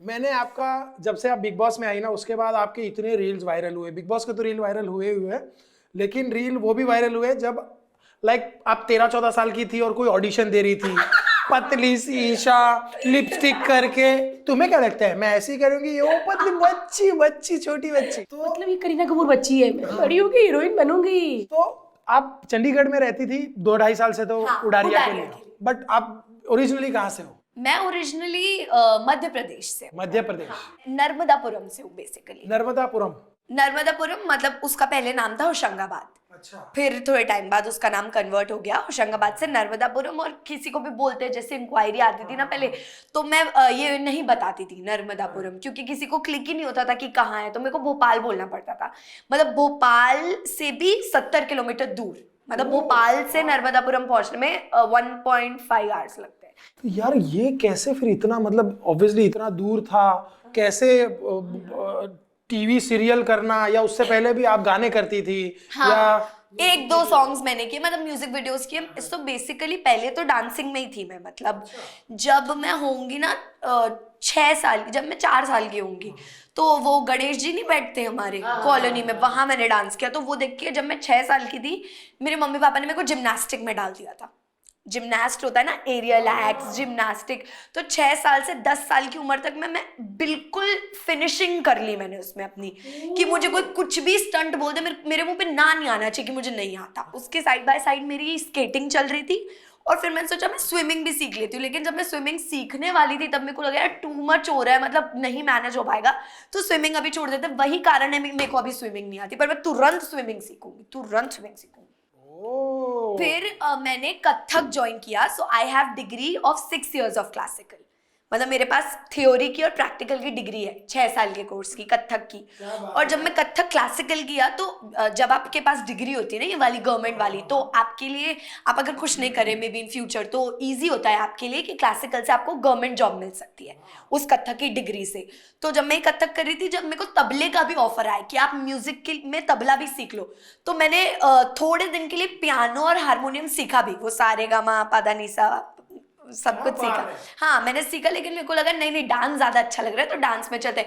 मैंने आपका, जब से आप बिग बॉस में आई ना, उसके बाद आपके इतने रील्स वायरल हुए। बिग बॉस के तो रील वायरल हुए, लेकिन रील वो भी वायरल हुए जब आप 13-14 साल की थी और कोई ऑडिशन दे रही थी, पतली सी ईशा, लिपस्टिक करके। तुम्हें क्या लगता है, मैं ऐसे ही करूंगी? ये वो पतली बच्ची बच्ची छोटी बच्ची, तो मतलब ये करीना कपूर बच्ची है, मैं बड़ी होगी हीरोइन बनूंगी। तो आप चंडीगढ़ में रहती थी 2-2.5 साल से, तो हाँ, उडारिया के उडारिया लिए। के लिए। बट आप ओरिजिनली कहाँ से हो? मैं ओरिजिनली मध्य प्रदेश से हूँ। मध्य प्रदेश। नर्मदापुरम से हूँ बेसिकली। नर्मदापुरम। नर्मदापुरम मतलब उसका पहले नाम था होशंगाबाद, अच्छा। फिर थोड़े टाइम बाद उसका नाम कन्वर्ट हो गया होशंगाबाद से नर्मदापुरम। और किसी को भी बोलते हैं, जैसे इंक्वायरी आती थी ना पहले, तो मैं ये नहीं बताती थी नर्मदापुरम, क्योंकि किसी को क्लिक ही नहीं होता था कि कहाँ है, तो मेरे को भोपाल बोलना पड़ता था। मतलब भोपाल से भी 70 किलोमीटर दूर, मतलब भोपाल से नर्मदापुरम पहुंचने में 1.5 आवर्स लगते हैं। तो यार ये कैसे फिर इतना, मतलब ऑब्वियसली इतना दूर था, कैसे टीवी सीरियल करना, या उससे पहले भी आप गाने करती थी? हाँ, या 1-2 सॉन्ग्स मैंने किए, मतलब म्यूजिक वीडियोस किए। तो बेसिकली पहले तो डांसिंग में ही थी मैं। मतलब जब मैं होंगी ना 6 साल की, जब मैं 4 साल की होंगी, तो वो गणेश जी नहीं बैठते हमारे कॉलोनी में, वहां मैंने डांस किया। तो वो देख के जब मैं 6 साल की थी, मेरे मम्मी पापा ने मेरे को जिम्नास्टिक में डाल दिया था। जिम्नास्ट होता है ना, एरियल एक्स, जिम्नास्टिक। तो 6 साल से 10 साल की उम्र तक मैं बिल्कुल फिनिशिंग कर ली मैंने उसमें अपनी, कि मुझे कोई कुछ भी स्टंट बोल दे, मेरे मुंह पे ना नहीं आना चाहिए कि मुझे नहीं आता। उसके साइड बाय साइड मेरी स्केटिंग चल रही थी, और फिर मैंने सोचा मैं स्विमिंग भी सीख लेती हूँ। लेकिन जब मैं स्विमिंग सीखने वाली थी, तब मेरे को लगा यार टू मच हो रहा है, मतलब नहीं मैनेज हो पाएगा, तो स्विमिंग अभी छोड़ देते। वही कारण है मेरे को अभी स्विमिंग नहीं आती, पर मैं तुरंत स्विमिंग सीखूंगी, तुरंत स्विमिंग सीखूंगी। फिर मैंने कथक ज्वाइन किया। So I have degree of 6 years of classical. मतलब मेरे पास थ्योरी की और प्रैक्टिकल की डिग्री है, 6 साल के कोर्स की कथक की। और जब मैं कथक क्लासिकल किया, तो जब आपके पास डिग्री होती है ना, ये वाली गवर्नमेंट वाली, तो आपके लिए, आप अगर कुछ नहीं करें मे बी इन फ्यूचर, तो ईजी होता है आपके लिए कि क्लासिकल से आपको गवर्नमेंट जॉब मिल सकती है उस कथक की डिग्री से। तो जब मैं कथक कर रही थी, जब मेरे को तबले का भी ऑफर आया कि आप म्यूजिक के में तबला भी सीख लो, तो मैंने थोड़े दिन के लिए पियानो और हारमोनियम सीखा भी, वो सारे गामा पादा निसा सब कुछ सीखा। हाँ, मैंने सीखा, लेकिन मेरे को लगा नहीं नहीं, डांस ज्यादा अच्छा लग रहा है, तो डांस में चलते।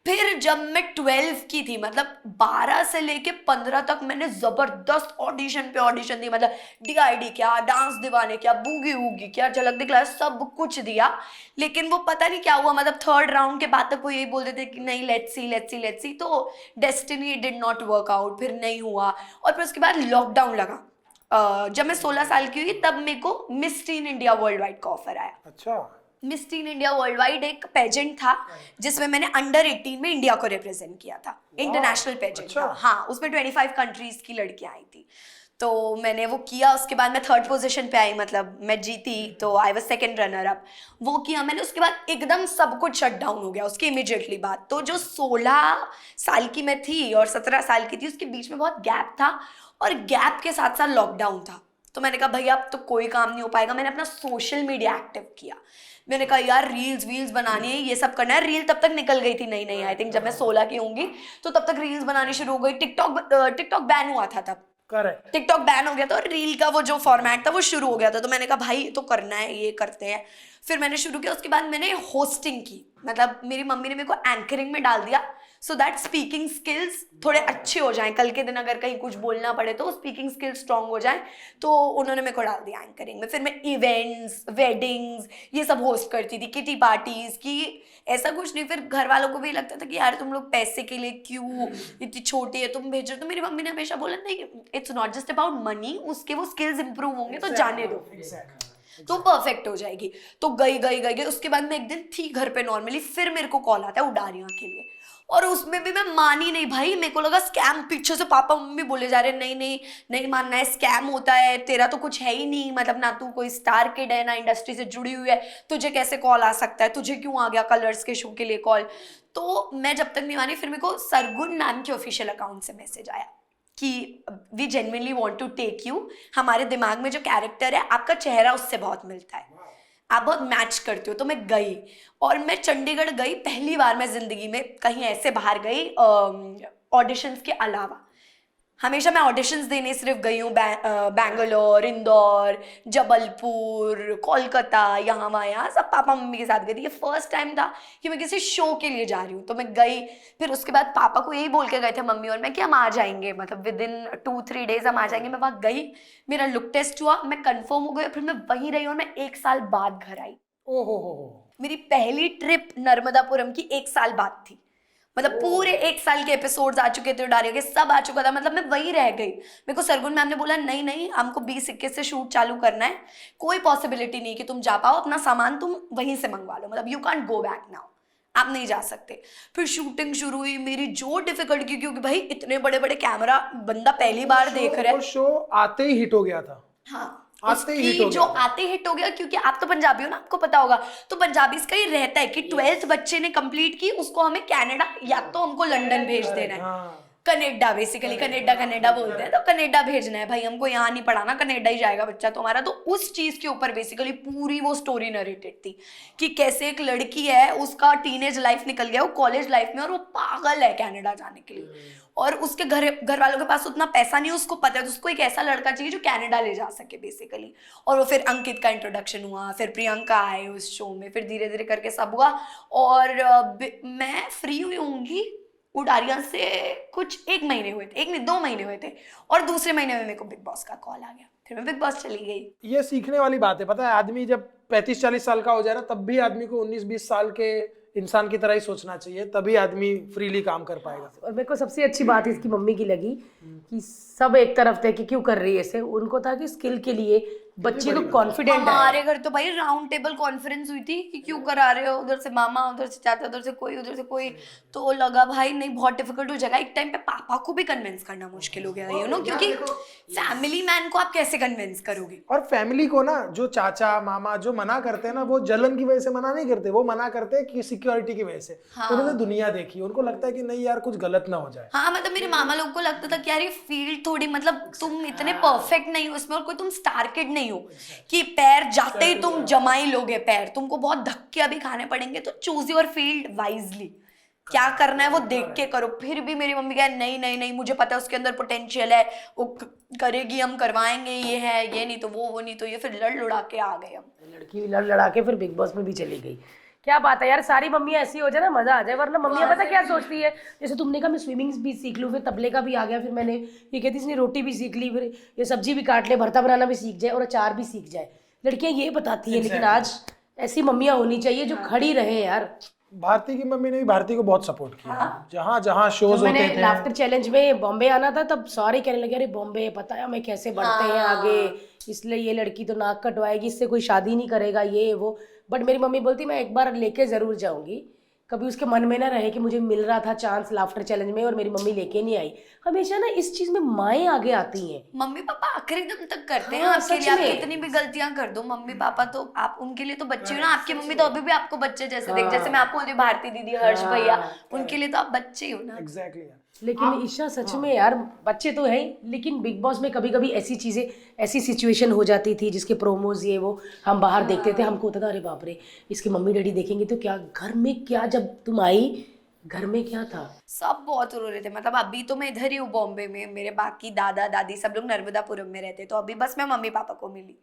फिर जब मैं 12 की थी, मतलब 12 से लेके 15 तक, मैंने जबरदस्त ऑडिशन पे ऑडिशन दी। मतलब DID क्या, डांस दीवाने क्या, बूगी वूगी क्या, झलक दिखला, सब कुछ दिया। लेकिन वो पता नहीं क्या हुआ, मतलब 3rd राउंड के बाद तक वो यही बोलते थे कि नहीं, let's see let's see let's see. तो destiny did not work out, फिर नहीं हुआ। और फिर उसके बाद लॉकडाउन लगा। जब मैं 16 साल की हुई, तब मेरे को miss tin India world wide का ऑफर आया। अच्छा। Miss tin India world wide एक पेजेंट था, जिसमें मैंने अंडर 18 में इंडिया को रिप्रेजेंट किया था। इंटरनेशनल पेजेंट अच्छा। था, हाँ, उसमें 25 कंट्रीज की लड़कियां आई थी। तो मैंने वो किया। उसके बाद मैं 3rd पोजीशन पे आई, मतलब मैं जीती, तो I was 2nd runner up. वो किया मैंने। उसके बाद एकदम सब कुछ शट डाउन हो गया उसके इमीडिएटली बाद। तो जो 16 साल की मैं थी और 17 साल की थी, उसके बीच में बहुत गैप था, और गैप के साथ साथ लॉकडाउन था। तो मैंने कहा भैया अब तो कोई काम नहीं हो पाएगा। मैंने अपना सोशल मीडिया एक्टिव किया। मैंने कहा यार रील्स वील्स बनानी है, ये सब करना है। रील तब तक निकल गई थी नई नई, आई थिंक जब मैं 16 की होंगी, तो तब तक रील्स बनानी शुरू हो गई। टिकटॉक बैन हुआ था तब, करेक्ट। टिकटॉक बैन हो गया था, और रील का वो जो फॉर्मेट था वो शुरू हो गया था। तो मैंने कहा भाई तो करना है, ये करते हैं। फिर मैंने शुरू किया। उसके बाद मैंने होस्टिंग की। मतलब मेरी मम्मी ने मेरे को एंकरिंग में डाल दिया, सो दैट स्पीकिंग स्किल्स थोड़े अच्छे हो जाएं, कल के दिन अगर कहीं कुछ बोलना पड़े तो स्पीकिंग स्किल्स स्ट्रांग हो जाएं। तो उन्होंने मेरे को डाल दिया एंकरिंग में। फिर मैं इवेंट्स, वेडिंग्स, ये सब होस्ट करती थी, किटी पार्टीज की। ऐसा कुछ नहीं। फिर घर वालों को भी लगता था कि यार तुम लोग पैसे के लिए क्यों, इतनी छोटी है तुम भेज रहे। तो मेरी मम्मी ने हमेशा बोला नहीं, it's not just about money, उसके वो स्किल्स इंप्रूव होंगे तो जाने दो, तो परफेक्ट हो जाएगी। तो गई। उसके बाद मैं एक दिन थी घर पे नॉर्मली, फिर मेरे को कॉल आता है उडारियां के लिए, और उसमें भी मैं मानी नहीं भाई। मेरे को लगा स्कैम, पीछे से पापा मम्मी बोले जा रहे नहीं नहीं नहीं मानना है, स्कैम होता है, तेरा तो कुछ है ही नहीं, मतलब ना तू कोई स्टार किड है, ना इंडस्ट्री से जुड़ी हुई है, तुझे कैसे कॉल आ सकता है, तुझे क्यों आ गया कलर्स के शो के लिए कॉल। तो मैं जब तक नहीं मानी, फिर मेरे को सरगुन नाम के ऑफिशियल अकाउंट से मैसेज आया कि we genuinely want to take you, हमारे दिमाग में जो कैरेक्टर है, आपका चेहरा उससे बहुत मिलता है, आप बहुत मैच करते हो। तो मैं गई, और मैं चंडीगढ़ गई। पहली बार मैं जिंदगी में कहीं ऐसे बाहर गई ऑडिशंस के अलावा। हमेशा मैं ऑडिशंस देने सिर्फ गई हूँ बैंगलोर, इंदौर, जबलपुर, कोलकाता, यहाँ वहाँ सब पापा मम्मी के साथ गई थी। ये फर्स्ट टाइम था कि मैं किसी शो के लिए जा रही हूँ, तो मैं गई। फिर उसके बाद पापा को यही बोल के गए थे मम्मी और मैं कि हम आ जाएंगे, मतलब विद इन 2-3 डेज हम आ जाएंगे। मैं वहाँ गई, मेरा लुक टेस्ट हुआ, मैं कंफर्म हो गई, फिर मैं वहीं रही और मैं 1 साल बाद घर आई। ओहो। मेरी पहली ट्रिप नर्मदापुरम की 1 साल बाद थी। मतलब पूरे 1 साल के एपिसोड्स आ चुके थे, उडारिया के सब आ चुका था, मतलब मैं वहीं रह गई। मेरे को सरगुन मैम ने बोला नहीं नहीं, हमको 20-21 से शूट चालू करना है, कोई पॉसिबिलिटी नहीं कि तुम जा पाओ, अपना सामान तुम वहीं से मंगवा लो, मतलब you can't go back now, आप नहीं जा सकते। फिर शूटिंग शुरू हुई मेरी, जो डिफिकल्ट की, क्योंकि भाई इतने बड़े बड़े कैमरा, बंदा पहली बार देख रहा है। वो शो आते ही हिट हो गया था। हाँ, आते ही हिट हो जो गया। आते हिट हो गया, क्योंकि आप तो पंजाबी हो ना, आपको पता होगा, तो पंजाबीज का ये रहता है कि 12th बच्चे ने कंप्लीट की, उसको हमें कनाडा या तो हमको लंदन भेज देना है, हाँ। कनेडा, बेसिकली कनेडा बोलते हैं, तो कनेडा भेजना है भाई हमको, यहाँ नहीं पढ़ाना, कनेडा ही जाएगा बच्चा तुम्हारा। तो उस चीज के ऊपर बेसिकली पूरी वो स्टोरी नरेटेड थी कि कैसे एक लड़की है, उसका टीनेज लाइफ निकल गया, वो कॉलेज लाइफ में, और वो पागल है कनाडा जाने के लिए, और उसके घर वालों के पास उतना पैसा नहीं है, उसको पता है, तो उसको एक ऐसा लड़का चाहिए जो कनाडा ले जा सके बेसिकली। और वो फिर अंकित का इंट्रोडक्शन हुआ, फिर प्रियंका आए उस शो में, फिर धीरे धीरे करके सब हुआ। और मैं फ्री हुई होंगी उडारिया से कुछ 1 महीने हुए थे, 1 नहीं 2 महीने हुए थे, और दूसरे महीने में मेरे को बिग बॉस का कॉल आ गया, फिर मैं बिग बॉस चली गई। ये सीखने वाली बात है, पता है, आदमी जब 35-40 साल का हो जाए ना, तब भी आदमी को 19-20 साल के इंसान की तरह ही सोचना चाहिए, तभी आदमी फ्रीली काम कर पाएगा। और मेरे को सबसे अच्छी बात इसकी मम्मी की लगी कि सब एक तरफ थे कि क्यों कर रही है इसे, उनको था कि स्किल के लिए बच्चे को कॉन्फिडेंट है। हमारे घर तो भाई राउंड टेबल कॉन्फ्रेंस हुई थी कि क्यों करा रहे हो, उधर से मामा, उधर से चाचा, उधर से कोई, तो लगा भाई नहीं बहुत डिफिकल्ट हो जाएगा। एक टाइम पे पापा को भी कन्विंस करना मुश्किल हो गया, यू नो, क्योंकि फैमिली मैन को आप कैसे कन्विंस करोगे। और फैमिली को ना, जो चाचा मामा जो मना करते हैं ना, वो जलन की वजह से मना नहीं करते, वो मना करते हैं कि सिक्योरिटी की वजह से। उन्होंने दुनिया देखी, उनको लगता है कि नहीं यार कुछ गलत ना हो जाए। हाँ, मतलब मेरे मामा लोग को लगता था कि यार ये फील्ड थोड़ी, मतलब तुम इतने परफेक्ट नहीं हो इसमें, और कोई तुम स्टार किड नहीं हो कि पैर जाते ही तुम जमा ही लोगे पैर, तुमको बहुत धक्के अभी खाने पड़ेंगे, तो चूज योर फील्ड वाइजली, क्या करना है वो देख के करो। फिर भी मेरी मम्मी कहा नहीं नहीं नहीं, मुझे पता है उसके अंदर पोटेंशियल है, वो करेगी, हम करवाएंगे, ये है, ये नहीं तो वो नहीं तो ये, फिर लड़ लुड़ा के आ गए हम। लड़की लड़ लड़ा के फिर बिग बॉस में भी चली गई। क्या बात है यार, सारी मम्मी ऐसी हो जाए ना मजा आ जाए, वरना मम्मी पता क्या सोचती है, जैसे तुमने कहा मैं स्विमिंग भी सीख लूँ, फिर तबले का भी आ गया, फिर मैंने ये कहती इसने रोटी भी सीख ली, फिर ये सब्जी भी काट ले, भरता बनाना भी सीख जाए और अचार भी सीख जाए। लड़कियां ये बताती है, लेकिन आज ऐसी मम्मियाँ होनी चाहिए जो खड़ी रहे यार। भारती की मम्मी ने भी भारती को बहुत सपोर्ट किया। जहाँ जहाँ शोज होते थे, लाफ्टर चैलेंज में बॉम्बे आना था, तब सारे कहने लगे अरे बॉम्बे पता है हमें कैसे बढ़ते हैं आगे, इसलिए ये लड़की तो नाक कटवाएगी, इससे कोई शादी नहीं करेगा, ये वो। बट मेरी मम्मी बोलती मैं एक बार लेके जरूर जाऊंगी, कभी उसके मन में ना रहे कि मुझे मिल रहा था चांस लाफ्टर चैलेंज में और मेरी मम्मी लेके नहीं आई। हमेशा ना इस चीज में माएँ आगे आती हैं। मम्मी पापा आखिरी दम तक करते हैं हाँ, आपके सच लिए, आप में। कितनी भी गलतियां कर दो, मम्मी पापा तो आप उनके लिए तो बच्चे हो ना। आपकी मम्मी तो अभी भी आपको बच्चे जैसे देख, जैसे मैं आपको बोलती हूँ भारती दीदी, हर्ष भैया, उनके लिए तो आप बच्चे ही हो ना। एग्जैक्टली यार। लेकिन ईशा सच में यार बच्चे तो है ही, लेकिन बिग बॉस में कभी कभी ऐसी चीजें, ऐसी सिचुएशन हो जाती थी जिसके प्रोमोज ये वो हम बाहर देखते थे, हमको होता था अरे बाप रे इसके मम्मी डैडी देखेंगे तो क्या, घर में क्या, जब तुम आई घर में क्या था? सब बहुत रो रहे थे, मतलब अभी तो मैं इधर ही हूँ बॉम्बे में, मेरे बाकी दादा दादी सब लोग नर्मदापुरम में रहते, तो अभी बस मैं मम्मी पापा को मिली,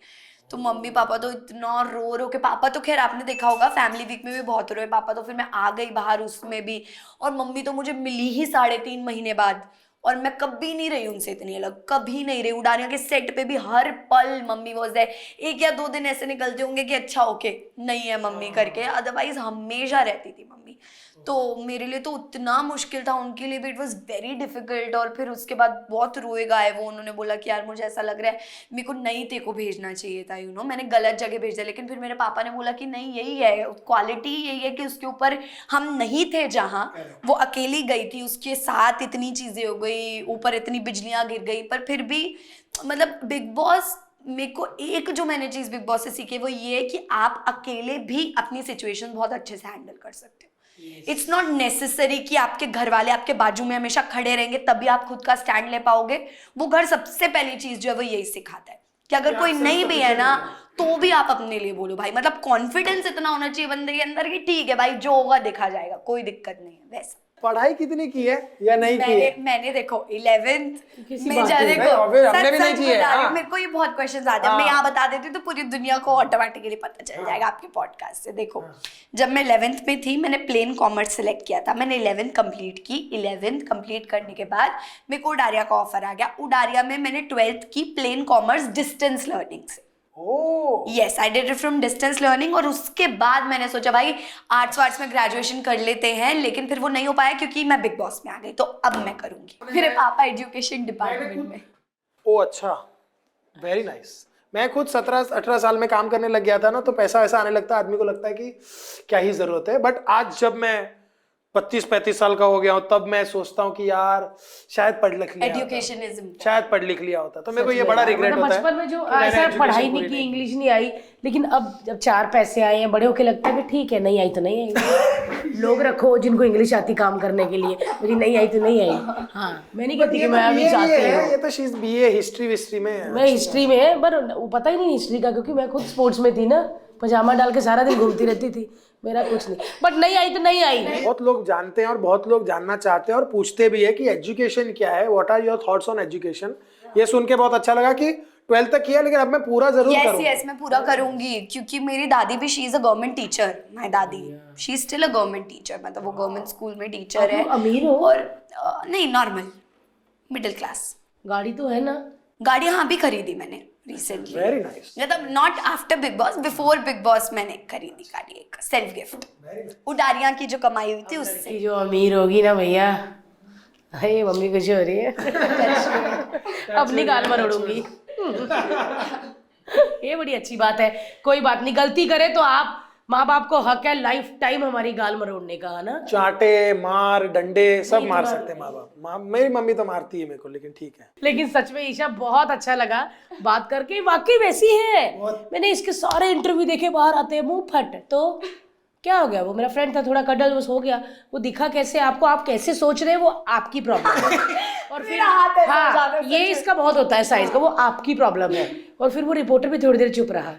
तो मम्मी पापा तो इतना रो रो के, पापा तो खैर आपने देखा होगा फैमिली वीक में भी बहुत रोए पापा, तो फिर मैं आ गई बाहर उसमें भी, और मम्मी तो मुझे मिली ही 3.5 महीने बाद, और मैं कभी नहीं रही उनसे इतनी अलग, कभी नहीं रही। उडारिया के सेट पे भी हर पल मम्मी वॉज देयर। 1 या 2 दिन ऐसे निकलते होंगे कि अच्छा ओके नहीं है मम्मी करके, अदरवाइज हमेशा रहती थी मम्मी। तो मेरे लिए तो उतना मुश्किल था, उनके लिए भी इट वॉज वेरी डिफिकल्ट। और फिर उसके बाद बहुत रोए गाए वो, उन्होंने बोला कि यार मुझे ऐसा लग रहा है मेरे को नहीं तेरे को भेजना चाहिए था, यू नो मैंने गलत जगह भेज दिया। लेकिन फिर मेरे पापा ने बोला कि नहीं यही है क्वालिटी, यही है कि उसके ऊपर हम नहीं थे, जहाँ वो अकेली गई थी उसके साथ इतनी चीज़ें हो गई, ऊपर इतनी बिजलियाँ गिर गई, पर फिर भी मतलब बिग बॉस, मेरे को एक जो मैंने चीज़ बिग बॉस से सीखी वो ये है कि आप अकेले भी अपनी सिचुएशन बहुत अच्छे से हैंडल कर सकते हो। इट्स नॉट नेसेसरी कि आपके घर वाले आपके बाजू में हमेशा खड़े रहेंगे तभी आप खुद का स्टैंड ले पाओगे। वो घर सबसे पहली चीज जो है वो यही सिखाता है कि अगर कोई नहीं भी है ना तो भी आप अपने लिए बोलो भाई, मतलब कॉन्फिडेंस इतना होना चाहिए बंदे के अंदर कि ठीक है भाई जो होगा देखा जाएगा, कोई दिक्कत नहीं है वैसा। पढ़ाई कितनी की है या नहीं की है? मैंने देखो 11th किसी में बात जा नहीं, देखो obvious, हमने भी नहीं सच की है, बता रही हूँ, हाँ। मेरे को ये बहुत क्वेश्चंस आते हैं, मैं यहाँ बता देती हूँ तो पूरी दुनिया को ऑटोमेटिकली पता चल जाएगा आपके पॉडकास्ट से। देखो जब मैं 11th में थी मैंने प्लेन कॉमर्स सेलेक्ट किया था, मैंने 11th कंप्लीट की। 11th कंप्लीट करने के बाद मेरे को उडारिया का ऑफर आ गया। उडारिया में मैंने 12th की प्लेन कॉमर्स डिस्टेंस लर्निंग से। Oh yes I did it from distance learning. और उसके बाद मैंने सोचा भाई आर्ट्स वार्ट्स में ग्रेजुएशन कर लेते हैं, लेकिन फिर वो नहीं हो पाया क्योंकि मैं बिग बॉस में आ गई, तो अब मैं करूंगी। मेरे पापा एजुकेशन डिपार्टमेंट में। ओ अच्छा, वेरी नाइस। मैं खुद 17-18 साल में काम करने लग गया था ना, तो पैसा वैसा आने लगता है, आदमी को लगता है कि क्या ही जरूरत है। बट आज जब मैं 32-35 साल का हो गया हूँ तब मैं सोचता हूँ कि यार शायद पढ़ लिख लिया होता। एजुकेशन इज शायद पढ़ लिख लिया होता तो मेरे को ये बड़ा रिग्रेट मतलब होता है बचपन में जो कि मैंने ऐसा education पढ़ाई पूरी नहीं की, इंग्लिश नहीं आई, लेकिन अब जब 4 पैसे आए हैं बड़े होके लगता है कि ठीक है, नहीं आई तो नहीं आई। लोग रखो जिनको इंग्लिश आती काम करने के लिए, मेरी नहीं आई तो नहीं आई। हाँ मैं नहीं कहती कि मैं अभी चाहती हूँ। ये तो शीज बीए हिस्ट्री विस्ट्री में है। मैं हिस्ट्री में है, पर वो पता ही नहीं हिस्ट्री का, क्योंकि मैं खुद स्पोर्ट्स में थी ना, पजामा डाल के सारा दिन घूमती रहती थी, मेरा कुछ नहीं। बट नहीं आई तो नहीं आई। बहुत लोग जानते हैं और बहुत लोग जानना चाहते हैं और पूछते भी है कि एजुकेशन क्या है, what are your thoughts on education. ये सुन के बहुत अच्छा लगा कि 12th तक किया, लेकिन अब मैं पूरा जरूर करूंगा। यस मैं पूरा करूंगी, क्योंकि मेरी दादी भी she is a government teacher. My दादी she is still a government teacher, मतलब वो गवर्नमेंट स्कूल में टीचर है। अमीर हो? और नहीं, नॉर्मल मिडिल क्लास। गाड़ी तो है ना? गाड़ी हाँ भी खरीदी मैंने रिसेंटली। Very nice. मतलब not after Bigg Boss, before Bigg Boss मैंने खरीदी गाड़ी, एक सेल्फ गिफ्ट उडारिया की जो कमाई हुई थी उससे। कि जो अमीर होगी ना भैया, हे मम्मी कुछ हो रही है अपनी गाल मरोड़ूंगी। ये बड़ी अच्छी बात है। कोई बात नहीं, गलती करे तो आप, माँ बाप को हक है लाइफ टाइम हमारी गाल मरोड़ने का, है ना? चाटे मार डंडे सब मार सकते हैं माँ बाप। मेरी मम्मी तो मारती है मेरे को, लेकिन ठीक है। लेकिन सच में ईशा बहुत अच्छा लगा बात करके, वाकई वैसी है। मैंने इसके सारे इंटरव्यू देखे, बाहर आते हैं मुंह फट, तो क्या हो गया, वो मेरा फ्रेंड था, थोड़ा कडल बस हो गया। वो दिखा कैसे आपको, आप कैसे सोच रहे हैं वो आपकी प्रॉब्लम है। और फिर हाँ, ये इसका बहुत होता है साइज का, वो आपकी प्रॉब्लम है। और फिर वो रिपोर्टर भी थोड़ी देर चुप रहा,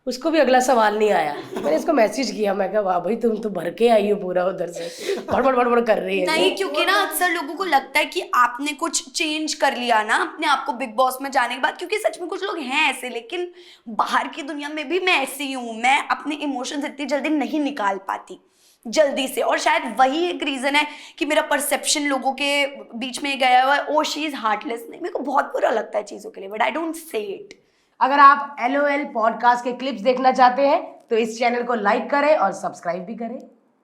उसको भी अगला सवाल नहीं आया। मैंने इसको मैसेज किया, मैं कहा वाह भाई तुम तो भर के आई हो पूरा उधर से, बड़बड़ बड़बड़ कर रही है। नहीं, क्योंकि ना अक्सर लोगों को लगता है कि आपने कुछ चेंज कर लिया ना अपने आप को बिग बॉस में जाने के बाद, क्योंकि सच में कुछ लोग हैं ऐसे, लेकिन बाहर की दुनिया में भी मैं ऐसी ही हूँ। मैं अपने इमोशंस इतनी जल्दी नहीं निकाल पाती जल्दी से, और शायद वही एक रीजन है कि मेरा परसेप्शन लोगों के बीच में गया हुआ है, ओ शी इज हार्टलेस। नहीं, मेरे को बहुत बुरा लगता है चीजों के लिए, but I don't say it. अगर आप LOL पॉडकास्ट के क्लिप्स देखना चाहते हैं तो इस चैनल को लाइक करें और सब्सक्राइब भी करें।